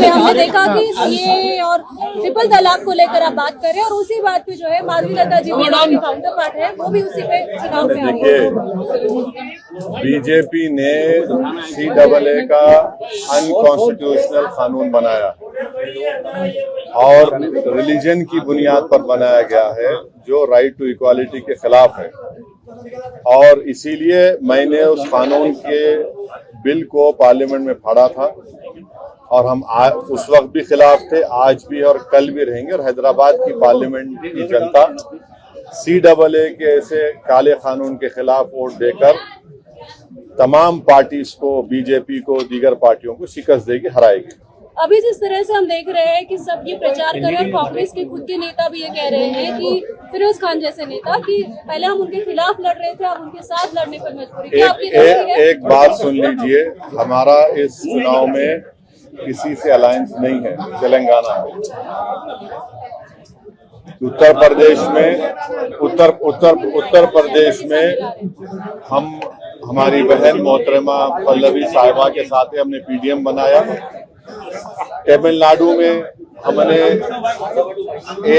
है, हमने देखा कि सीए और ट्रिपल तलाक को लेकर आप बात कर रहे हैं और उसी बात पे जो है माधवी लता जी जो काउंटर पार्ट है वो भी उसी पे चुनाव में आई है। बीजेपी ने CAA का अनकॉन्स्टिट्यूशनल कानून बनाया और रिलीजन की बुनियाद पर बनाया गया है जो राइट टू इक्वालिटी के खिलाफ है। और इसीलिए मैंने उस कानून के बिल को पार्लियामेंट में फाड़ा था और हम उस वक्त भी खिलाफ थे, आज भी और कल भी रहेंगे। और हैदराबाद की पार्लियामेंट की जनता CAA के ऐसे काले कानून के खिलाफ वोट देकर तमाम पार्टीज को, बीजेपी को, दीगर पार्टियों को शिकस्त देगी, हराएगी। अभी जिस तरह से हम देख रहे हैं कि सब ये प्रचार कर रहे हैं, कांग्रेस के खुद के नेता भी ये कह रहे हैं कि फिरोज खान जैसे नेता कि पहले हम उनके खिलाफ लड़ रहे थे, अब उनके साथ लड़ने पर मजबूरी। एक बात सुन लीजिए, हमारा इस चुनाव में किसी से अलायंस नहीं है। तेलंगाना में, उत्तर प्रदेश में हम हमारी बहन मोहतरमा पल्लवी साहिबा के साथ हमने PDM बनाया। तमिलनाडु में हमने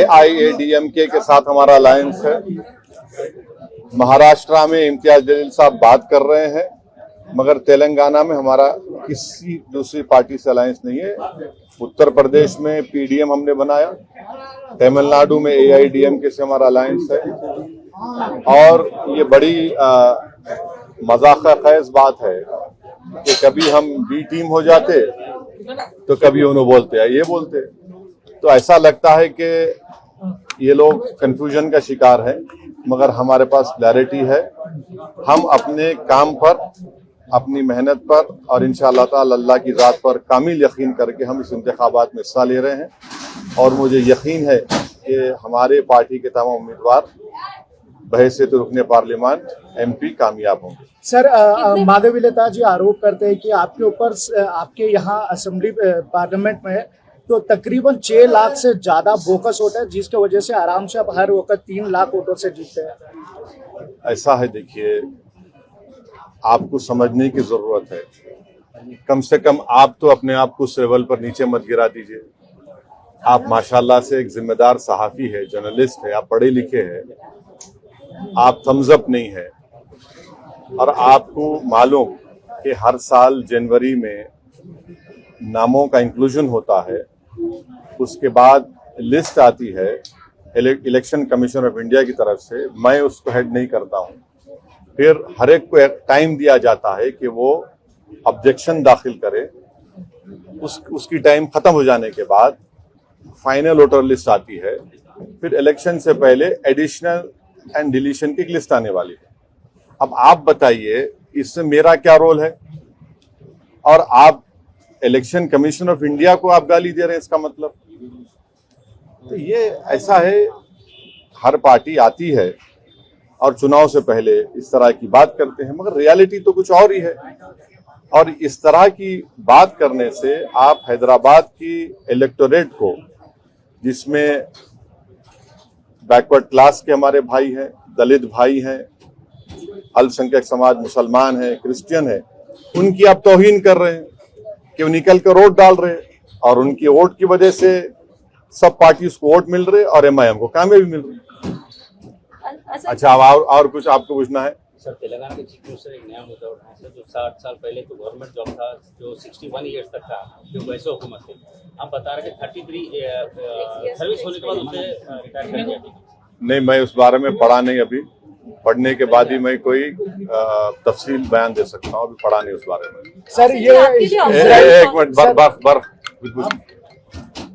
AIADMK के साथ हमारा अलायंस है। महाराष्ट्र में इम्तियाज जलील साहब बात कर रहे हैं, मगर तेलंगाना में हमारा किसी दूसरी पार्टी से अलायंस नहीं है। उत्तर प्रदेश में PDM हमने बनाया, तमिलनाडु में AIADMK से हमारा अलायंस है। और ये बड़ी मजाक खेज बात है कि कभी हम B टीम हो जाते तो कभी उन्होंने बोलते हैं, ये बोलते। तो ऐसा लगता है कि ये लोग कंफ्यूजन का शिकार है, मगर हमारे पास क्लैरिटी है। हम अपने काम पर, अपनी मेहनत पर और इंशाअल्लाह ताला अल्लाह की ज़ात पर कामिल यकीन करके हम इस इंतखाबात में हिस्सा ले रहे हैं। और मुझे यकीन है कि हमारे पार्टी के तमाम उम्मीदवार बहैसियत रुकने पार्लियामान MP कामयाब होंगे। सर, माधवी लता जी आरोप करते हैं कि आपके ऊपर, आपके यहाँ असेंबली पार्लियामेंट में तो तकरीबन 6 लाख से ज्यादा बोकस होता है, जिसकी वजह से आराम से आप हर वक्त 3 लाख वोटों से जीतते हैं। ऐसा है, देखिए, आपको समझने की जरूरत है। कम से कम आप तो अपने आप को उस लेवल पर नीचे मत गिरा दीजिए। आप माशाल्लाह से एक जिम्मेदार सहाफी है, जर्नलिस्ट है, आप पढ़े लिखे हैं, आप थम्स अप नहीं है। और आपको मालूम कि हर साल जनवरी में नामों का इंक्लूजन होता है, उसके बाद लिस्ट आती है इलेक्शन कमीशन ऑफ इंडिया की तरफ से, मैं उसको हेड नहीं करता हूं। फिर हर एक को टाइम दिया जाता है कि वो ऑब्जेक्शन दाखिल करे। उसकी टाइम खत्म हो जाने के बाद फाइनल वोटर लिस्ट आती है। फिर इलेक्शन से पहले एडिशनल एंड डिलीशन की लिस्ट आने वाली है। अब आप बताइए, इससे मेरा क्या रोल है? और आप इलेक्शन कमीशन ऑफ इंडिया को आप गाली दे रहे हैं, इसका मतलब? तो ये ऐसा है, हर पार्टी आती है और चुनाव से पहले इस तरह की बात करते हैं, मगर रियलिटी तो कुछ और ही है। और इस तरह की बात करने से आप हैदराबाद की इलेक्टोरेट को, जिसमें बैकवर्ड क्लास के हमारे भाई हैं, दलित भाई हैं, अल्पसंख्यक समाज, मुसलमान है, क्रिश्चियन है, उनकी आप तौहीन कर रहे हैं कि वो निकल कर वोट डाल रहे हैं और उनकी वोट की वजह से सब पार्टी को वोट मिल रहे और MIM को कामयाबी मिल रही। अच्छा, अब और कुछ आपको पूछना है? सर, तेलंगाना के चीफ मिनिस्टर एक नया मुद्दा उठाया सर, जो 60 साल पहले तो गवर्नमेंट जॉब था, जो 61 ईयर्स तक था, जो वैसे हुकूमत थी। आप बता रहे कि 33 सर्विस होने के बाद उसे रिटायर कर दिया। नहीं, मैं उस बारे में पढ़ा नहीं। अभी पढ़ने के बाद ही मैं कोई तफसील बयान दे सकता हूँ, अभी पढ़ा नहीं उस बारे में। सर, ये एक मिनट,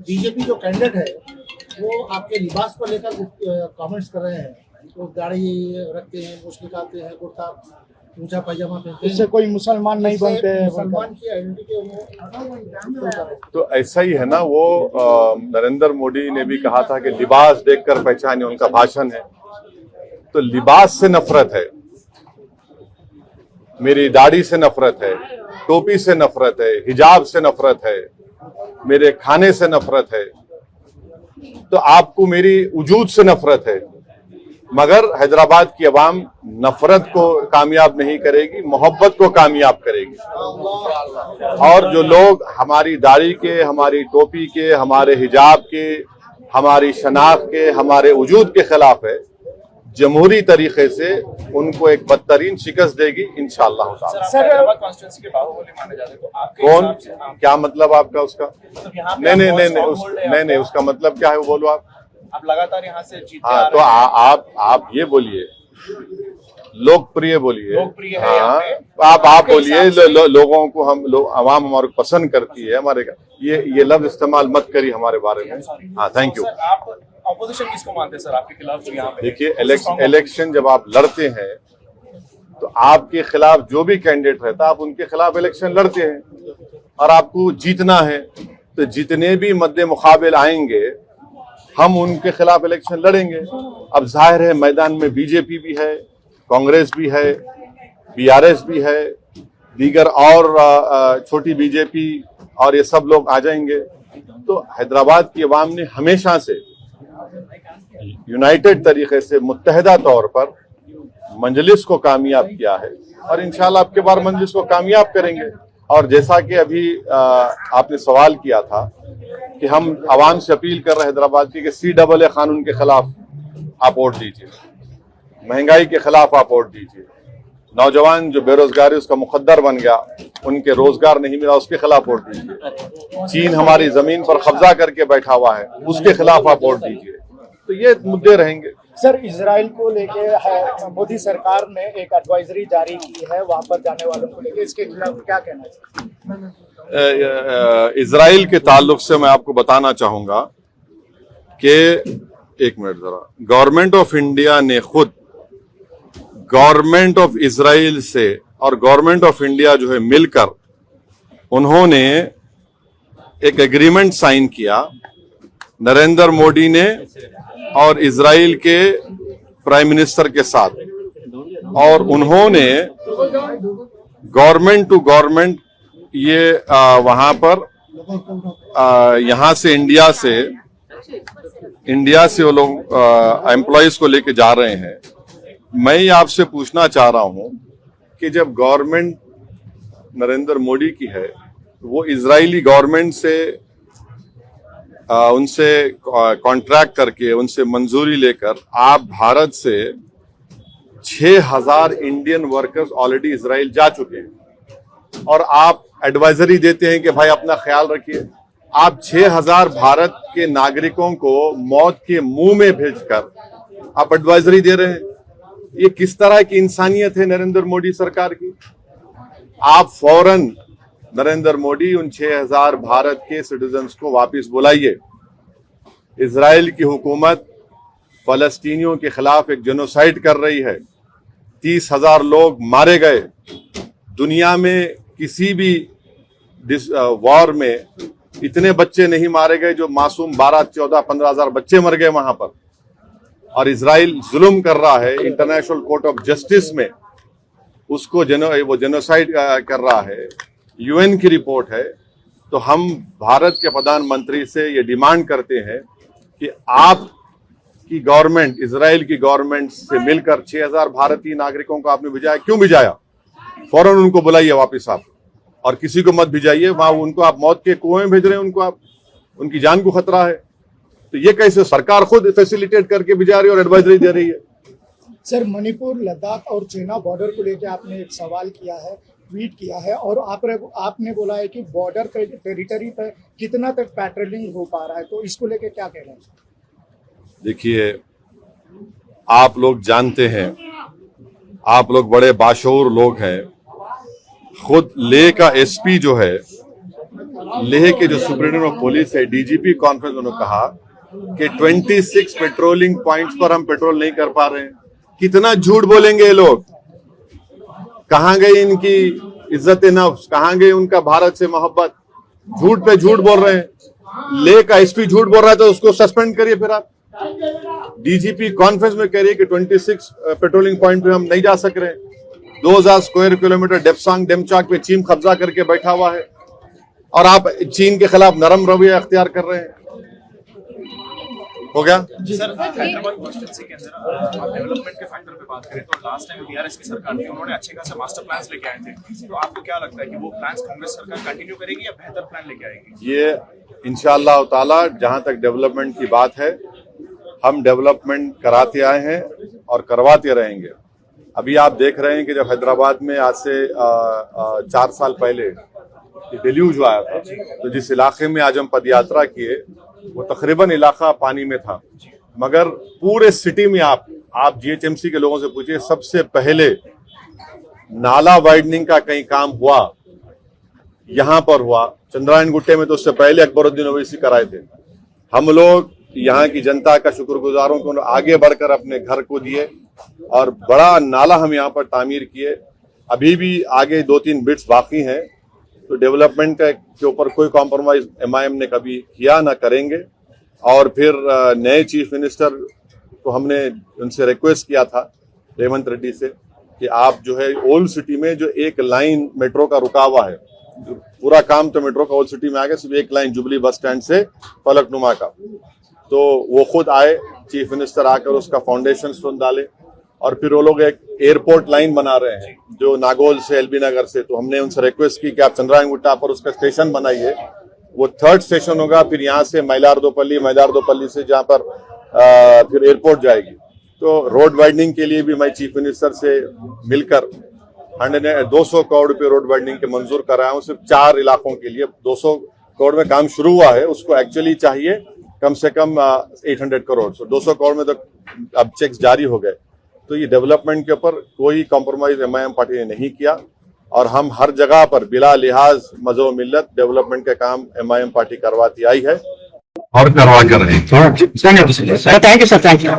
बीजेपी जो कैंडिडेट है वो आपके लिबास पर लेकर कमेंट्स कर रहे हैं। तो दाढ़ी रखते हैं, मुछ निकालते हैं, कुर्ता ऊंचा पैजामा पहनते हैं, इससे कोई मुसलमान नहीं बनते हैं। मुसलमान की आइडेंटिटी। तो ऐसा ही है ना, वो नरेंद्र मोदी ने भी कहा था कि लिबास देखकर पहचाने, उनका भाषण है। तो लिबास से नफरत है, मेरी दाढ़ी से नफरत है, टोपी से नफरत है, हिजाब से नफरत है, मेरे खाने से नफरत है, तो आपको मेरी वजूद से नफरत है। मगर हैदराबाद की अवाम नफरत को कामयाब नहीं करेगी, मोहब्बत को कामयाब करेगी। और जो लोग हमारी दाढ़ी के, हमारी टोपी के, हमारे हिजाब के, हमारी शनाख्त के, हमारे वजूद के खिलाफ है, जमहूरी तरीके से उनको एक बदतरीन शिकस्त देगी इंशाअल्लाह ताला। सर हैदराबाद कॉन्स्टिट्यूंसी के बाहुबली माने जाते हैं, तो आपके कौन, हिसाब से आप क्या मतलब आपका उसका? मतलब यहाँ पे नहीं आप नहीं बहुत नहीं strong नहीं hold है नहीं नहीं, आपका। उसका मतलब क्या है वो बोलो आप लगातार यहाँ से जीतते हाँ आ तो रहे हैं। आप ये बोलिए, लोकप्रिय बोलिए। लोकप्रिय है यहाँ हाँ, पे। आप आपके बोलिए, हिसाब से- लोगों को हम आवाम हमारे को पसंद करती है, हमारे ये लफ्ज इस्तेमाल मत करिए हमारे बारे में। हाँ, थैंक यू। सर आप ऑपोजिशन किसको मानते हैं सर आपके खिलाफ जो यहाँ पे? देखिए, Strong इलेक्शन जब आप लड़ते हैं तो आपके खिलाफ जो भी कैंडिडेट रहता है आप उनके खिलाफ इलेक्शन लड़ते हैं और आपको जीतना है, तो जितने भी मद्दे मुकाबिल आएंगे हम उनके खिलाफ इलेक्शन लड़ेंगे। अब जाहिर है मैदान में बीजेपी भी है, कांग्रेस भी है, बीआरएस भी है, दीगर और छोटी बीजेपी और ये सब लोग आ जाएंगे। तो हैदराबाद की अवाम ने हमेशा से यूनाइटेड तरीके से मुत्तहदा तौर पर मंजलिस को कामयाब किया है और इंशाल्लाह अब के बार मंजलिस को कामयाब करेंगे। और जैसा कि अभी आपने सवाल किया था कि हम आवाम से अपील कर रहे हैं हैदराबाद की कि CAA कानून के खिलाफ आप वोट दीजिए, महंगाई के खिलाफ आप वोट दीजिए, नौजवान जो बेरोजगारी उसका मुकद्दर बन गया, उनके रोजगार नहीं मिला, उसके खिलाफ वोट दीजिए, चीन हमारी जमीन पर कब्जा करके बैठा हुआ है उसके खिलाफ आप वोट दीजिए। तो ये मुद्दे रहेंगे। सर, इजराइल को लेके मोदी सरकार ने एक एडवाइजरी जारी की है वहां पर जाने वालों को लेके, इसके खिलाफ क्या कहना चाहिए? इजराइल के ताल्लुक से मैं आपको बताना चाहूंगा कि एक मिनट जरा, गवर्नमेंट ऑफ इंडिया ने खुद गवर्नमेंट ऑफ इजराइल से और गवर्नमेंट ऑफ इंडिया जो है मिलकर उन्होंने एक एग्रीमेंट साइन किया, नरेंद्र मोदी ने और इजराइल के प्राइम मिनिस्टर के साथ, और उन्होंने गवर्नमेंट टू गवर्नमेंट ये वहां पर यहां से इंडिया से वो लोग एम्प्लॉयज को लेके जा रहे हैं। मैं ये आपसे पूछना चाह रहा हूं कि जब गवर्नमेंट नरेंद्र मोदी की है, वो इजरायली गवर्नमेंट से उनसे कॉन्ट्रैक्ट करके उनसे मंजूरी लेकर आप भारत से 6,000 इंडियन वर्कर्स ऑलरेडी इजराइल जा चुके हैं और आप एडवाइजरी देते हैं कि भाई अपना ख्याल रखिए। आप 6,000 भारत के नागरिकों को मौत के मुंह में भेजकर आप एडवाइजरी दे रहे हैं। ये किस तरह की इंसानियत है नरेंद्र मोदी सरकार की? आप फौरन नरेंद्र मोदी उन 6,000 भारत के सिटीजन्स को वापस बुलाइए। इजराइल की हुकूमत फलस्तीनियों के खिलाफ एक जेनोसाइड कर रही है, 30,000 लोग मारे गए। दुनिया में किसी भी वॉर में इतने बच्चे नहीं मारे गए जो मासूम 12, 14, 15,000 बच्चे मर गए वहां पर। और इजराइल जुल्म कर रहा है, इंटरनेशनल कोर्ट ऑफ जस्टिस में उसको वो जेनोसाइड कर रहा है। यूएन की रिपोर्ट है। तो हम भारत के प्रधानमंत्री से ये डिमांड करते हैं कि आप की गवर्नमेंट, इजराइल की गवर्नमेंट से मिलकर 6,000 भारतीय नागरिकों को आपने भिजाया, क्यों भिजाया? फौरन उनको बुलाइए वापस आप, और किसी को मत भिजाइए वहां, उनको आप मौत के कुएं में भेज रहे हैं, उनको आप, उनकी जान को खतरा है। तो ये कैसे सरकार खुद फैसिलिटेट करके भिजा रही है और एडवाइजरी दे रही है? सर, मणिपुर, लद्दाख और सेना बॉर्डर को लेकर आपने एक सवाल किया है, ट्वीट किया है, और आपने बोला है कि बॉर्डर टेरिटरी पर कितना तक पेट्रोलिंग हो पा रहा है, तो इसको लेकर क्या कहना है? देखिए, आप लोग जानते हैं, आप लोग बड़े बाशऊर लोग हैं। खुद लेह का एसपी जो है, लेह के जो सुप्रीडेंट ऑफ पुलिस है, डीजीपी कॉन्फ्रेंस, उन्होंने कहा कि 26 पेट्रोलिंग पॉइंट्स पर हम पेट्रोल नहीं कर पा रहे हैं। कितना झूठ बोलेंगे ये लोग? कहां गई इनकी इज्जत नफ्स, कहां गई उनका भारत से मोहब्बत? झूठ पे झूठ बोल रहे हैं। लेह का एसपी झूठ बोल रहा है तो उसको सस्पेंड करिए। फिर आप डीजीपी कॉन्फ्रेंस में कह रही है कि 26 पेट्रोलिंग पॉइंट पे हम नहीं जा सक रहे। 2000 स्क्वायर किलोमीटर डेप्सांग डेमचाक पे चीन कब्जा करके बैठा हुआ है और आप चीन के खिलाफ नरम रवैया अख्तियार कर रहे हैं। हो गया। सर हैदराबाद कॉन्स्टिट्यूंसी के अंदर आप डेवलपमेंट के फैक्टर पे बात करें तो लास्ट टाइम बीआरएस की सरकार थी, उन्होंने अच्छे खासे मास्टर प्लान्स लेके आए थे, तो आपको क्या लगता है कि वो प्लान्स कांग्रेस सरकार कंटिन्यू करेगी या बेहतर प्लान लेके आएगी? ये इंशाअल्लाह ताला जहां तक डेवलपमेंट की बात है, हम डेवलपमेंट कराते आए हैं और करवाते रहेंगे। अभी आप देख रहे हैं कि जब हैदराबाद में आज से 4 साल पहले डेल्यूज आया था, तो जिस इलाके में आज हम पदयात्रा किए वो तकरीबन इलाका पानी में था, मगर पूरे सिटी में आप जीएचएमसी के लोगों से पूछिए, सबसे पहले नाला वाइडनिंग का कहीं काम हुआ यहां पर हुआ। चंद्रायन गुट्टे में तो उससे पहले अकबरुद्दीन ओवैसी कराए थे। हम लोग यहाँ की जनता का शुक्रगुजारों को आगे बढ़कर अपने घर को दिए और बड़ा नाला हम यहाँ पर तामीर किए। अभी भी आगे 2-3 बिट्स बाकी हैं, तो डेवलपमेंट के ऊपर कोई कॉम्प्रोमाइज एमआईएम ने कभी किया ना करेंगे। और फिर नए चीफ मिनिस्टर को हमने उनसे रिक्वेस्ट किया था, रेवंत रेड्डी से, कि आप जो है ओल्ड सिटी में जो एक लाइन मेट्रो का रुका हुआ है, पूरा काम तो मेट्रो का ओल्ड सिटी में आ गया, सिर्फ एक लाइन जुबली बस स्टैंड से फलकनुमा का, तो वो खुद आए, चीफ मिनिस्टर आकर उसका फाउंडेशन स्टोन डाले। और फिर वो लोग एक एयरपोर्ट लाइन बना रहे हैं जो नागौल से एलबी नगर से, तो हमने उनसे रिक्वेस्ट की कि आप चंद्रायन गुट्टा पर उसका स्टेशन बनाइए, वो 3rd स्टेशन होगा, फिर यहाँ से मैलारदोपल्ली से जहाँ पर फिर एयरपोर्ट जाएगी। तो रोड वाइडनिंग के लिए भी मैं चीफ मिनिस्टर से मिलकर 200 करोड़ रुपए रोड वाइडनिंग के मंजूर कराया हूँ, सिर्फ 4 इलाकों के लिए। 200 करोड़ में काम शुरू हुआ है, उसको एक्चुअली चाहिए कम से कम 800 करोड़। तो 200 करोड़ में तो अब चेक्स जारी हो गए। तो ये डेवलपमेंट के ऊपर कोई कॉम्प्रोमाइज एमआईएम पार्टी ने नहीं किया और हम हर जगह पर बिला लिहाज मजहब मिल्लत डेवलपमेंट का काम एमआईएम पार्टी करवाती आई है और करवा कर रही है। Thank you, sir. Thank you.